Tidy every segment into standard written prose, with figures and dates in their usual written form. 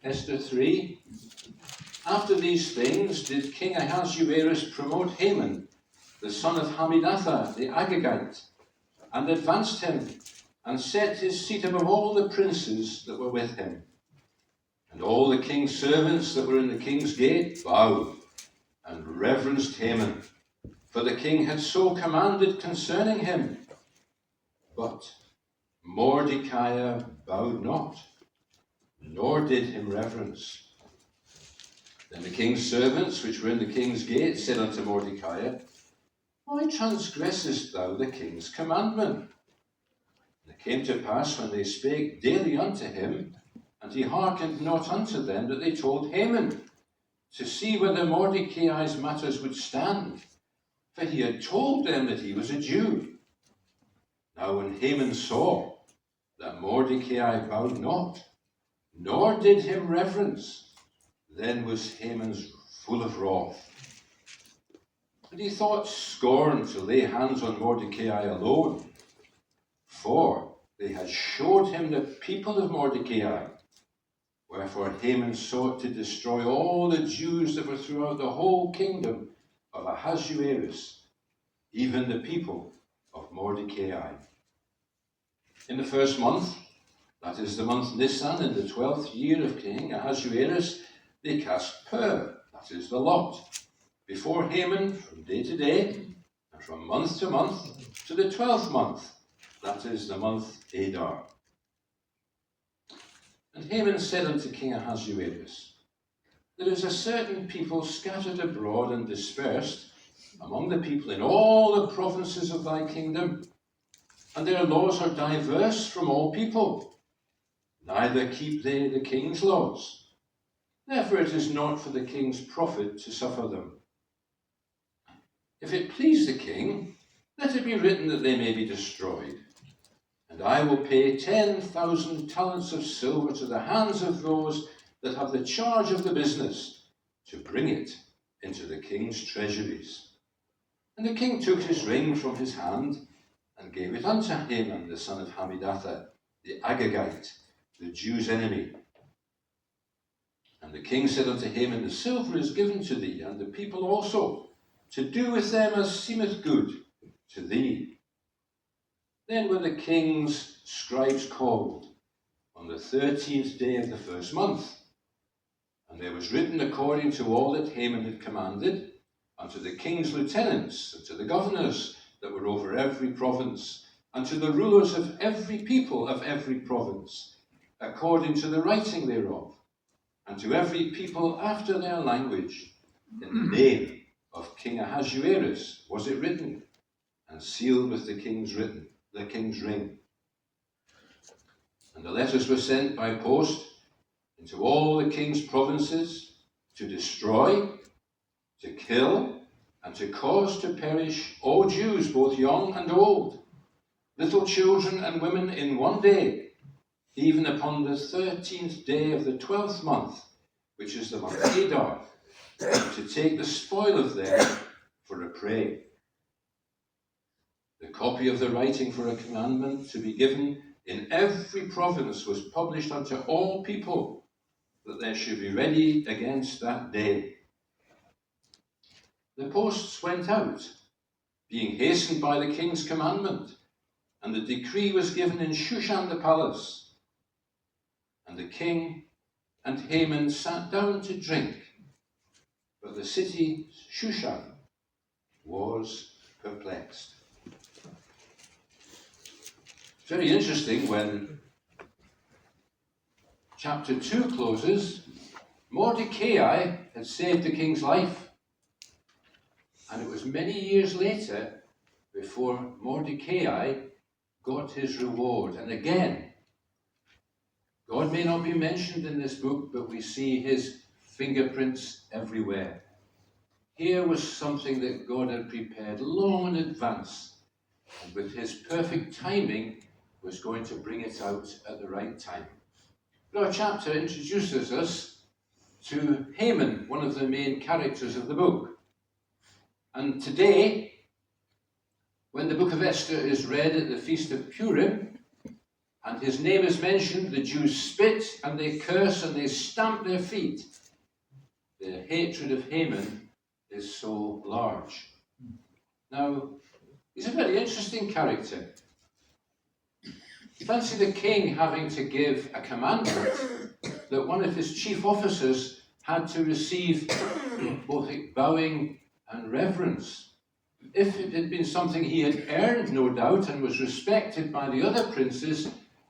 Esther 3. After these things did King Ahasuerus promote Haman, the son of Hammedatha, the Agagite, and advanced him, and set his seat above all the princes that were with him. And all the king's servants that were in the king's gate bowed and reverenced Haman, for the king had so commanded concerning him. But Mordecai bowed not, nor did him reverence. Then the king's servants, which were in the king's gate, said unto Mordecai, Why transgressest thou the king's commandment? And it came to pass, when they spake daily unto him, and he hearkened not unto them, that they told Haman, to see whether Mordecai's matters would stand, for he had told them that he was a Jew. Now when Haman saw that Mordecai bowed not, nor did him reverence, then was Haman full of wrath. And he thought scorn to lay hands on Mordecai alone, for they had showed him the people of Mordecai. Wherefore Haman sought to destroy all the Jews that were throughout the whole kingdom of Ahasuerus, even the people of Mordecai. In the first month, that is the month Nisan, in the 12th year of King Ahasuerus, they cast pur, that is the lot, before Haman from day to day, and from month to month, to the 12th month, that is the month Adar. And Haman said unto King Ahasuerus, There is a certain people scattered abroad and dispersed among the people in all the provinces of thy kingdom, and their laws are diverse from all people, neither keep they the king's laws. Therefore it is not for the king's profit to suffer them. If it please the king, let it be written that they may be destroyed. And I will pay 10,000 talents of silver to the hands of those that have the charge of the business, to bring it into the king's treasuries. And the king took his ring from his hand, and gave it unto Haman, the son of Hammedatha, the Agagite, the Jews' enemy. And the king said unto Haman, The silver is given to thee, and the people also, to do with them as seemeth good to thee. Then were the king's scribes called on the 13th day of the first month, and there was written according to all that Haman had commanded, unto the king's lieutenants, and to the governors that were over every province, and to the rulers of every people of every province, according to the writing thereof, and to every people after their language, in the name of King Ahasuerus was it written, and sealed with the king's ring. And the letters were sent by post into all the king's provinces, to destroy, to kill, and to cause to perish all Jews, both young and old, little children and women, in one day, even upon the 13th day of the 12th month, which is the month Adar, to take the spoil of them for a prey. The copy of the writing for a commandment to be given in every province was published unto all people, that they should be ready against that day. The posts went out, being hastened by the king's commandment, and the decree was given in Shushan the palace. And the king and Haman sat down to drink, but the city Shushan was perplexed. It's very interesting when chapter 2 closes. Mordecai had saved the king's life, and it was many years later before Mordecai got his reward. And again, God may not be mentioned in this book, but we see his fingerprints everywhere. Here was something that God had prepared long in advance, and with his perfect timing was going to bring it out at the right time. But our chapter introduces us to Haman, one of the main characters of the book. And today, when the book of Esther is read at the Feast of Purim, and his name is mentioned, the Jews spit and they curse and they stamp their feet. The hatred of Haman is so large. Now, he's a very interesting character. Fancy the king having to give a commandment that one of his chief officers had to receive both bowing and reverence. If it had been something he had earned, no doubt, and was respected by the other princes,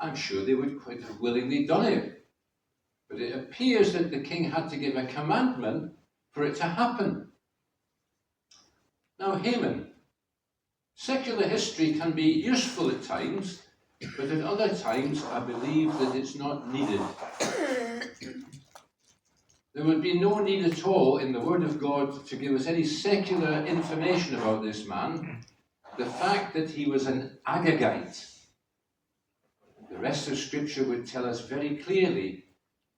I'm sure they would quite have willingly done it. But it appears that the king had to give a commandment for it to happen. Now, Haman, secular history can be useful at times, but at other times I believe that it's not needed. There would be no need at all in the Word of God to give us any secular information about this man. The fact that he was an Agagite. The rest of Scripture would tell us very clearly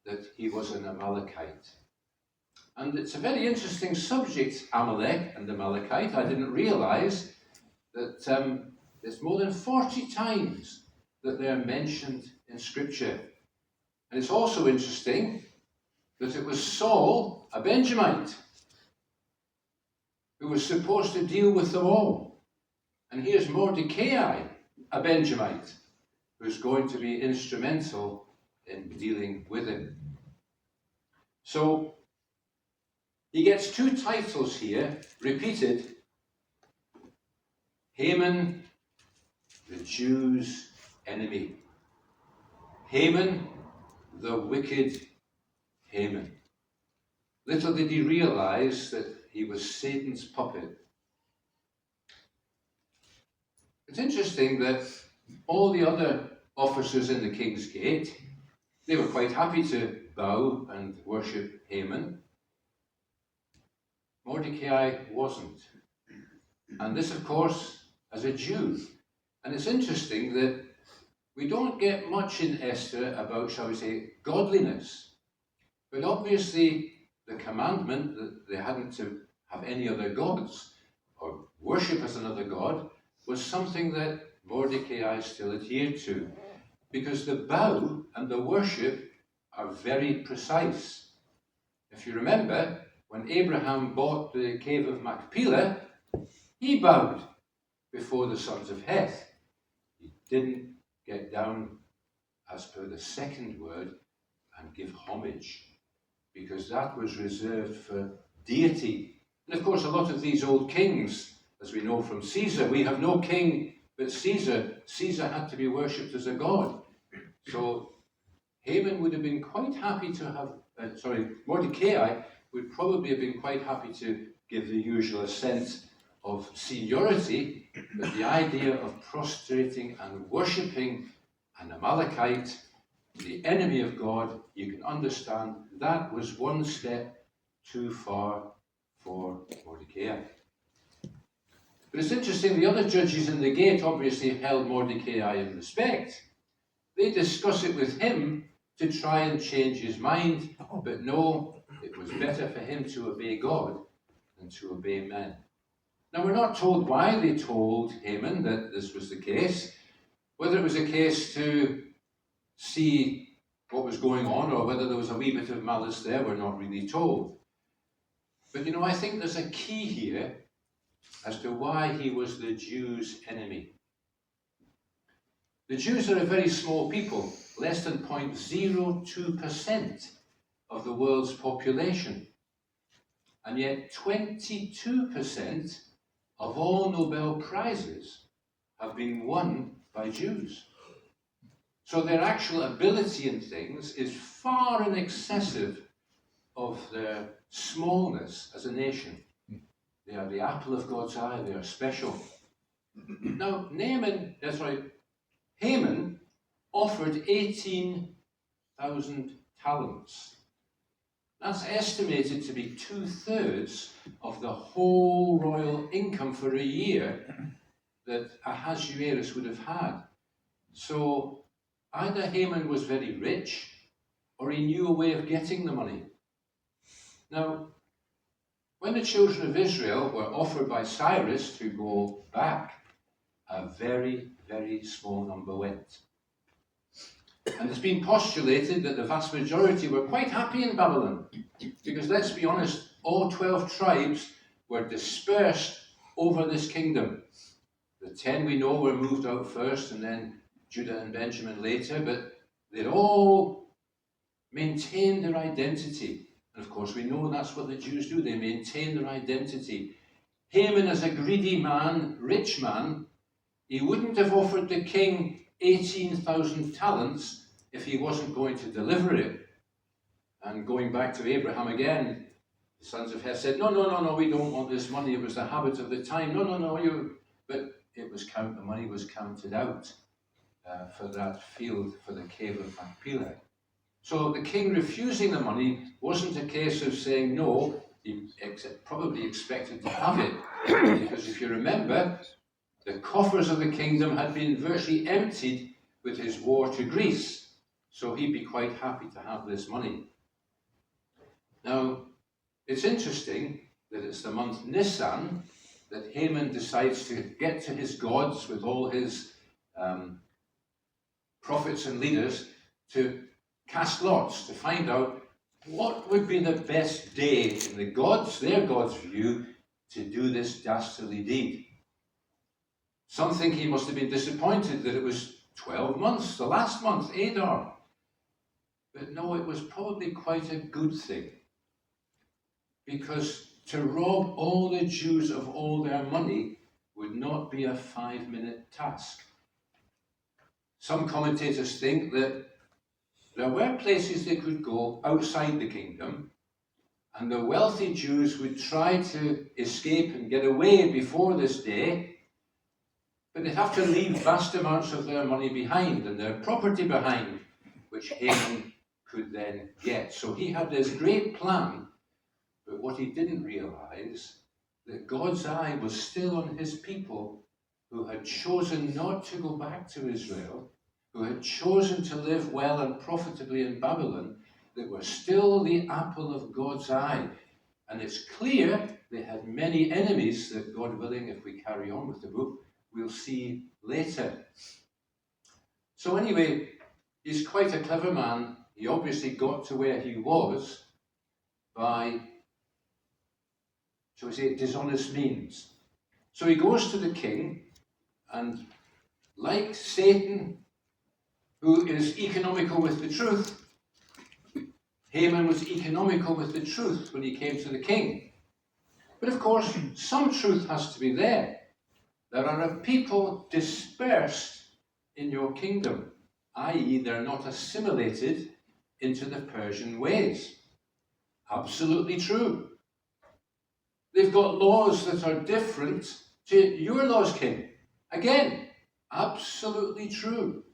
that he was an Amalekite. And it's a very interesting subject, Amalek and Amalekite. I didn't realize that there's more than 40 times that they're mentioned in Scripture. And it's also interesting that it was Saul, a Benjamite, who was supposed to deal with them all. And here's Mordecai, a Benjamite, who's going to be instrumental in dealing with him. So, he gets two titles here, repeated. Haman, the Jews' enemy. Haman, the wicked Haman. Little did he realize that he was Satan's puppet. It's interesting that all the other officers in the king's gate, they were quite happy to bow and worship Haman. Mordecai wasn't. And this, of course, as a Jew. And it's interesting that we don't get much in Esther about, shall we say, godliness. But obviously, the commandment that they hadn't to have any other gods or worship as another god was something that Mordecai still adhered to. Because the bow and the worship are very precise. If you remember, when Abraham bought the cave of Machpelah, he bowed before the sons of Heth. He didn't get down as per the second word and give homage, because that was reserved for deity. And of course, a lot of these old kings, as we know from Caesar, we have no king but Caesar. Caesar had to be worshipped as a god. So Haman would have been quite happy to have, Mordecai would probably have been quite happy to give the usual assent of seniority, but the idea of prostrating and worshipping an Amalekite, the enemy of God, you can understand that was one step too far for Mordecai. But it's interesting, the other judges in the gate obviously held Mordecai in respect. They discuss it with him to try and change his mind, but no, it was better for him to obey God than to obey men. Now, we're not told why they told Haman that this was the case, whether it was a case to see what was going on or whether there was a wee bit of malice there, we're not really told. But I think there's a key here as to why he was the Jews' enemy. The Jews are a very small people, less than 0.02% of the world's population. And yet 22% of all Nobel Prizes have been won by Jews. So their actual ability in things is far in excessive of their smallness as a nation. They are the apple of God's eye, they are special. Now, Haman offered 18,000 talents. That's estimated to be 2/3 of the whole royal income for a year that Ahasuerus would have had. So either Haman was very rich or he knew a way of getting the money. Now, when the children of Israel were offered by Cyrus to go back, a very, very small number went. And it's been postulated that the vast majority were quite happy in Babylon, because let's be honest, all 12 tribes were dispersed over this kingdom. The 10 we know were moved out first, and then Judah and Benjamin later, but they'd all maintained their identity. And of course, we know that's what the Jews do. They maintain their identity. Haman, as a greedy man, rich man, he wouldn't have offered the king 18,000 talents if he wasn't going to deliver it. And going back to Abraham again, the sons of Heth said, no, we don't want this money. It was the habit of the time. No, but it was the money was counted out for that field, for the cave of Machpelah. So the king refusing the money wasn't a case of saying no. He probably expected to have it, because if you remember, the coffers of the kingdom had been virtually emptied with his war to Greece, so he'd be quite happy to have this money. Now, it's interesting that it's the month Nisan that Haman decides to get to his gods with all his prophets and leaders to cast lots to find out what would be the best day in their God's view, to do this dastardly deed. Some think he must have been disappointed that it was 12 months, the last month, Adar. But no, it was probably quite a good thing, because to rob all the Jews of all their money would not be a 5-minute task. Some commentators think that there were places they could go outside the kingdom, and the wealthy Jews would try to escape and get away before this day, but they'd have to leave vast amounts of their money behind and their property behind, which Haman could then get. So he had this great plan, but what he didn't realize, that God's eye was still on his people who had chosen not to go back to Israel, who had chosen to live well and profitably in Babylon, that were still the apple of God's eye. And it's clear they had many enemies that, God willing, if we carry on with the book, we'll see later. So anyway, he's quite a clever man. He obviously got to where he was by, shall we say, dishonest means. So he goes to the king, and like Satan, who is economical with the truth, Haman was economical with the truth when he came to the king. But of course, some truth has to be there. There are a people dispersed in your kingdom, i.e. they're not assimilated into the Persian ways. Absolutely true. They've got laws that are different to your laws, king. Again, absolutely true.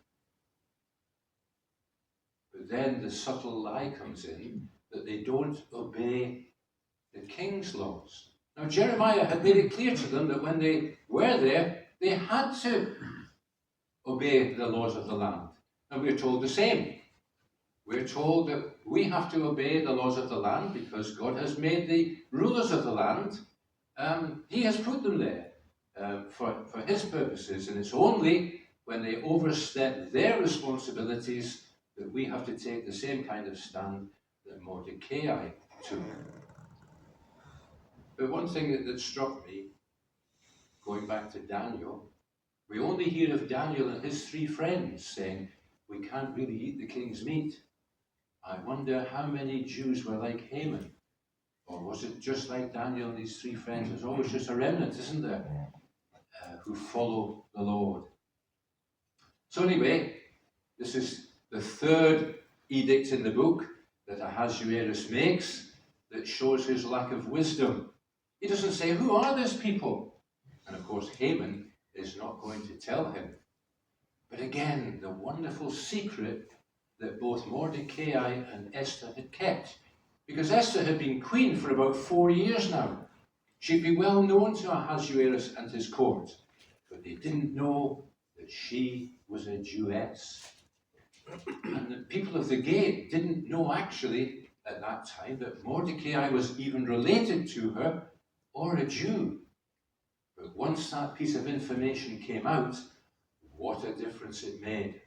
But then the subtle lie comes in that they don't obey the king's laws. Now, Jeremiah had made it clear to them that when they were there, they had to obey the laws of the land. And we're told the same. We're told that we have to obey the laws of the land because God has made the rulers of the land. He has put them there for his purposes. And it's only when they overstep their responsibilities that we have to take the same kind of stand that Mordecai took. But one thing that struck me, going back to Daniel, we only hear of Daniel and his 3 friends saying, we can't really eat the king's meat. I wonder how many Jews were like Haman. Or was it just like Daniel and these 3 friends? There's always just a remnant, isn't there, who follow the Lord. So anyway, this is the 3rd edict in the book that Ahasuerus makes that shows his lack of wisdom. He doesn't say, who are these people? And of course, Haman is not going to tell him. But again, the wonderful secret that both Mordecai and Esther had kept. Because Esther had been queen for about 4 years now. She'd be well known to Ahasuerus and his court. But they didn't know that she was a Jewess. And the people of the gate didn't know actually at that time that Mordecai was even related to her or a Jew. But once that piece of information came out, what a difference it made.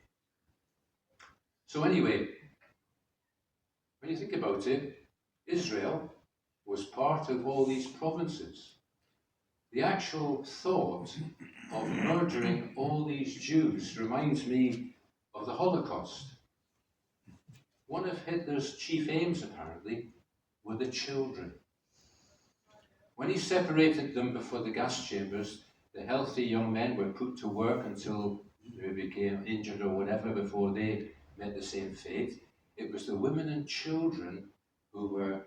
So anyway, when you think about it, Israel was part of all these provinces. The actual thought of murdering all these Jews reminds me of the Holocaust. One of Hitler's chief aims, apparently, were the children. When he separated them before the gas chambers, the healthy young men were put to work until they became injured or whatever before they met the same fate. It was the women and children who were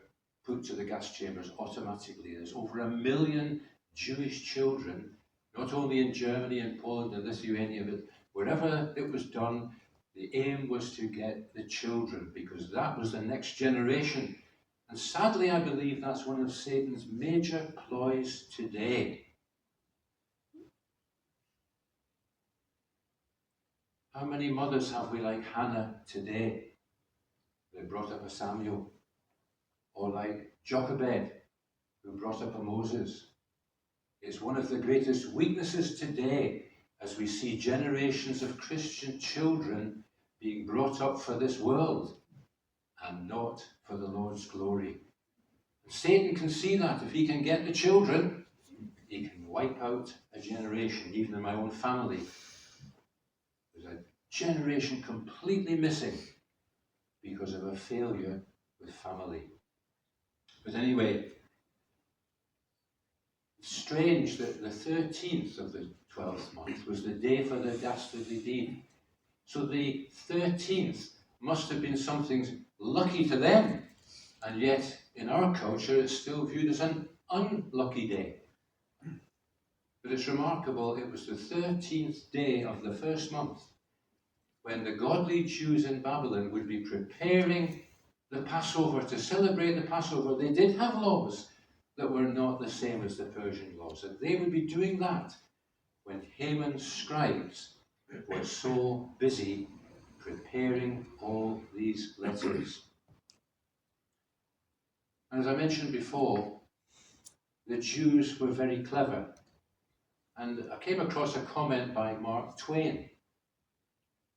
put to the gas chambers automatically. There's over 1 million Jewish children, not only in Germany and Poland and Lithuania, but wherever it was done, the aim was to get the children, because that was the next generation. And sadly, I believe that's one of Satan's major ploys today. How many mothers have we like Hannah today? They brought up a Samuel. Or like Jochebed, who brought up a Moses. It's one of the greatest weaknesses today as we see generations of Christian children being brought up for this world and not for the Lord's glory. And Satan can see that. If he can get the children, he can wipe out a generation. Even in my own family, there's a generation completely missing because of a failure with family. But anyway, it's strange that the 13th of the 12th month was the day for the dastardly deed. So the 13th must have been something lucky to them, and yet in our culture it's still viewed as an unlucky day. But it's remarkable, it was the 13th day of the first month when the godly Jews in Babylon would be preparing the Passover, to celebrate the Passover. They did have laws that were not the same as the Persian laws, and they would be doing that when Haman's scribes were so busy preparing all these letters. And as I mentioned before, the Jews were very clever, and I came across a comment by Mark Twain.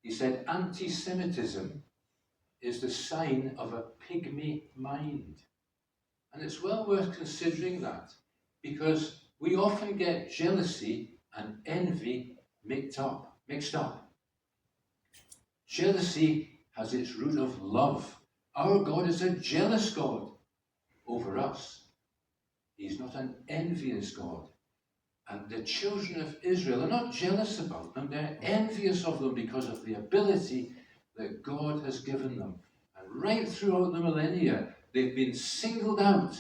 He said, anti-Semitism is the sign of a pygmy mind. And it's well worth considering that, because we often get jealousy and envy mixed up. Jealousy has its root of love. Our God is a jealous God over us. He's not an envious God. And the children of Israel are not jealous about them, they're envious of them because of the ability that God has given them. And right throughout the millennia, they've been singled out,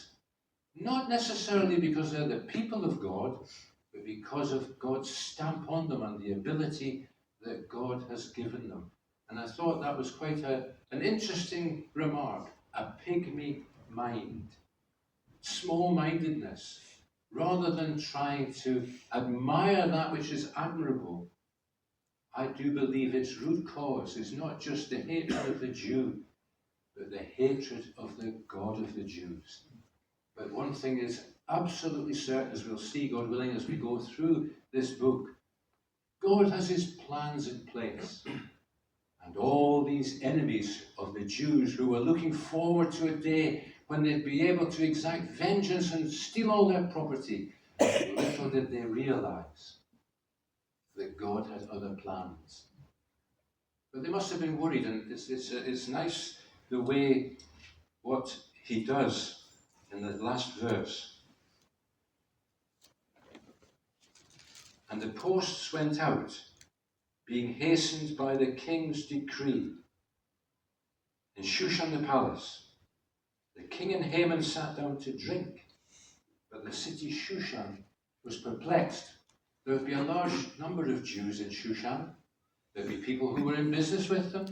not necessarily because they're the people of God, but because of God's stamp on them and the ability that God has given them. And I thought that was quite an interesting remark, a pygmy mind, small-mindedness. Rather than trying to admire that which is admirable, I do believe its root cause is not just the hatred of the Jew, but the hatred of the God of the Jews. But one thing is absolutely certain, as we'll see, God willing, as we go through this book, God has his plans in place. And all these enemies of the Jews who were looking forward to a day when they'd be able to exact vengeance and steal all their property, little did they realize that God had other plans. But they must have been worried, and it's nice the way what he does in the last verse. And the posts went out, being hastened by the king's decree. In Shushan the palace, the king and Haman sat down to drink, but the city Shushan was perplexed. There would be a large number of Jews in Shushan. There'd be people who were in business with them,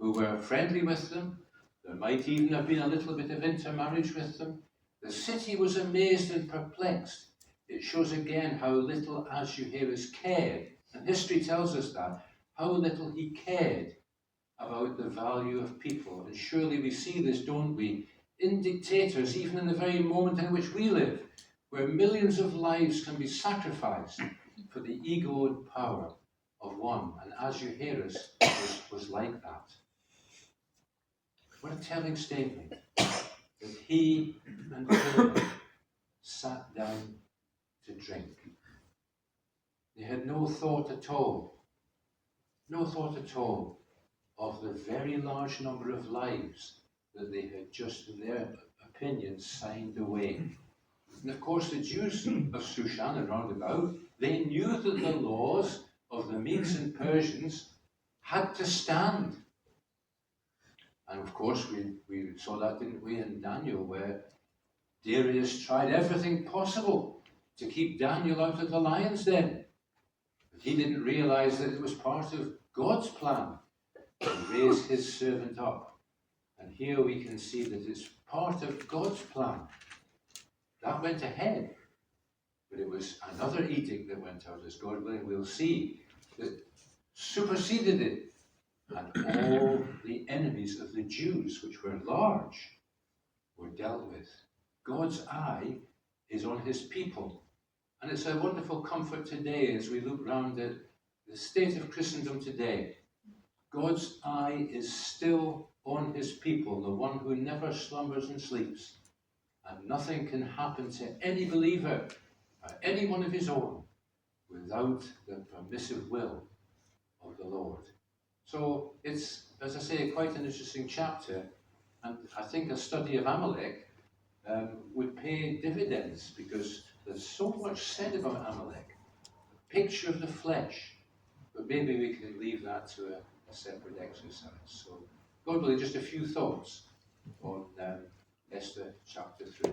who were friendly with them. There might even have been a little bit of intermarriage with them. The city was amazed and perplexed. It shows again how little Ahasuerus cared, and history tells us that, how little he cared about the value of people. And surely we see this, don't we, in dictators, even in the very moment in which we live, where millions of lives can be sacrificed for the ego and power of one. And Ahasuerus was like that. What a telling statement that he and Haman sat down to drink. They had no thought at all of the very large number of lives that they had just, in their opinions, signed away. And of course, the Jews of Shushan and round about, they knew that the laws of the Medes and Persians had to stand. And of course, we saw that, didn't we, in Daniel, where Darius tried everything possible to keep Daniel out of the lion's den. But he didn't realize that it was part of God's plan to raise his servant up. And here we can see that it's part of God's plan. That went ahead. But it was another edict that went out, as God willing we'll see, that superseded it. And all the enemies of the Jews, which were large, were dealt with. God's eye is on his people. And it's a wonderful comfort today as we look round at the state of Christendom today. God's eye is still on his people, the one who never slumbers and sleeps. And nothing can happen to any believer, or any one of his own, without the permissive will of the Lord. So it's, as I say, quite an interesting chapter. And I think a study of Amalek would pay dividends, because there's so much said about Amalek, a picture of the flesh. But maybe we can leave that to a separate exercise. So, God willing, just a few thoughts on Esther chapter 3.